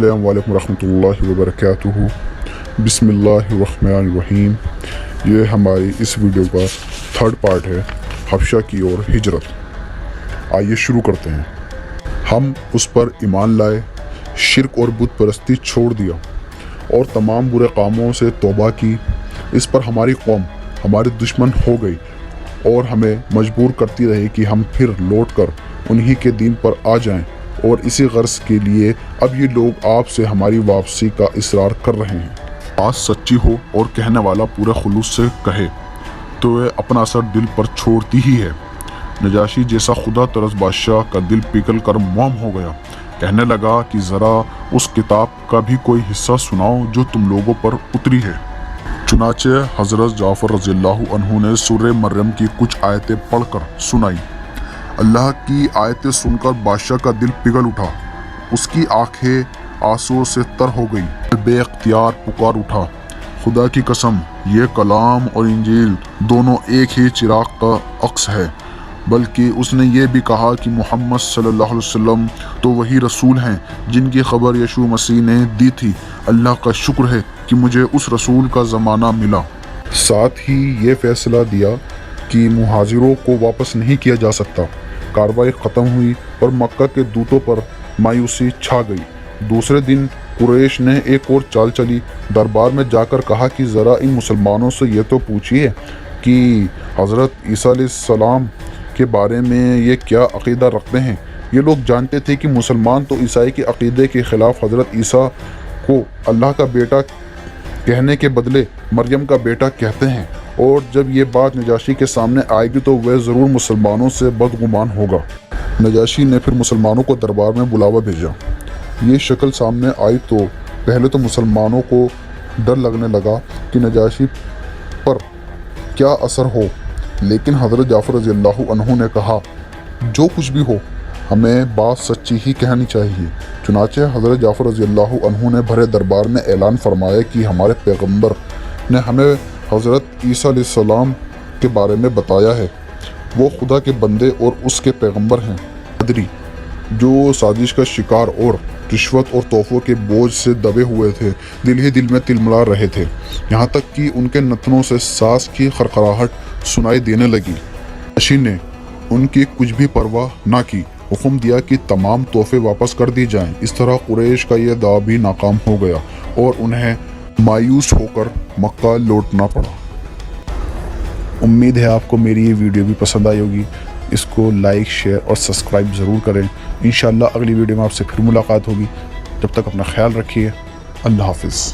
السلام علیکم ورحمۃ اللہ وبرکاتہ۔ بسم اللہ الرحمن الرحیم۔ یہ ہماری اس ویڈیو کا تھرڈ پارٹ ہے، حبشہ کی اور ہجرت۔ آئیے شروع کرتے ہیں۔ ہم اس پر ایمان لائے، شرک اور بت پرستی چھوڑ دیا اور تمام برے کاموں سے توبہ کی۔ اس پر ہماری قوم ہمارے دشمن ہو گئی اور ہمیں مجبور کرتی رہی کہ ہم پھر لوٹ کر انہی کے دین پر آ جائیں، اور اسی غرض کے لیے اب یہ لوگ آپ سے ہماری واپسی کا اصرار کر رہے ہیں۔ بات سچی ہو اور کہنے والا پورے خلوص سے کہے تو یہ اپنا اثر دل پر چھوڑتی ہی ہے۔ نجاشی جیسا خدا طرز بادشاہ کا دل پگھل کر موم ہو گیا۔ کہنے لگا کہ ذرا اس کتاب کا بھی کوئی حصہ سناؤ جو تم لوگوں پر اتری ہے۔ چنانچہ حضرت جعفر رضی اللہ عنہ نے سورہ مریم کی کچھ آیتیں پڑھ کر سنائی۔ اللہ کی آیتیں سن کر بادشاہ کا دل پگھل اٹھا، اس کی آنکھیں آنسوؤں سے تر ہو گئی۔ بے اختیار پکار اٹھا، خدا کی قسم، یہ کلام اور انجیل دونوں ایک ہی چراغ کا عکس ہے۔ بلکہ اس نے یہ بھی کہا کہ محمد صلی اللہ علیہ وسلم تو وہی رسول ہیں جن کی خبر یسوع مسیح نے دی تھی۔ اللہ کا شکر ہے کہ مجھے اس رسول کا زمانہ ملا۔ ساتھ ہی یہ فیصلہ دیا کہ مہاجروں کو واپس نہیں کیا جا سکتا۔ کارروائی ختم ہوئی اور مکہ کے دودوں پر مایوسی چھا گئی۔ دوسرے دن قریش نے ایک اور چال چلی۔ دربار میں جا کر کہا کہ ذرا ان مسلمانوں سے یہ تو پوچھئے کہ حضرت عیسیٰ علیہ السلام کے بارے میں یہ کیا عقیدہ رکھتے ہیں۔ یہ لوگ جانتے تھے کہ مسلمان تو عیسائی کے عقیدے کے خلاف حضرت عیسیٰ کو اللہ کا بیٹا کہنے کے بدلے مریم کا بیٹا کہتے ہیں، اور جب یہ بات نجاشی کے سامنے آئے گی تو وہ ضرور مسلمانوں سے بدگمان ہوگا۔ نجاشی نے پھر مسلمانوں کو دربار میں بلاوا بھیجا۔ یہ شکل سامنے آئی تو پہلے تو مسلمانوں کو ڈر لگنے لگا کہ نجاشی پر کیا اثر ہو، لیکن حضرت جعفر رضی اللہ عنہ نے کہا جو کچھ بھی ہو ہمیں بات سچی ہی کہنی چاہیے۔ چنانچہ حضرت جعفر رضی اللہ عنہ نے بھرے دربار میں اعلان فرمایا کہ ہمارے پیغمبر نے ہمیں حضرت عیسیٰ علیہ السلام کے بارے میں بتایا ہے، وہ خدا کے بندے اور اس کے پیغمبر ہیں۔ پادری جو سازش کا شکار اور رشوت اور تحفوں کے بوجھ سے دبے ہوئے تھے، دل ہی دل میں تلملا رہے تھے، یہاں تک کہ ان کے نتنوں سے سانس کی خرخراہٹ سنائی دینے لگی۔ نجاشی نے ان کی کچھ بھی پرواہ نہ کی، حکم دیا کہ تمام تحفے واپس کر دی جائیں۔ اس طرح قریش کا یہ داؤ بھی ناکام ہو گیا اور انہیں مایوس ہو کر مکہ لوٹنا پڑا۔ امید ہے آپ کو میری یہ ویڈیو بھی پسند آئی ہوگی۔ اس کو لائک، شیئر اور سبسکرائب ضرور کریں۔ انشاءاللہ اگلی ویڈیو میں آپ سے پھر ملاقات ہوگی۔ جب تک اپنا خیال رکھیے۔ اللہ حافظ۔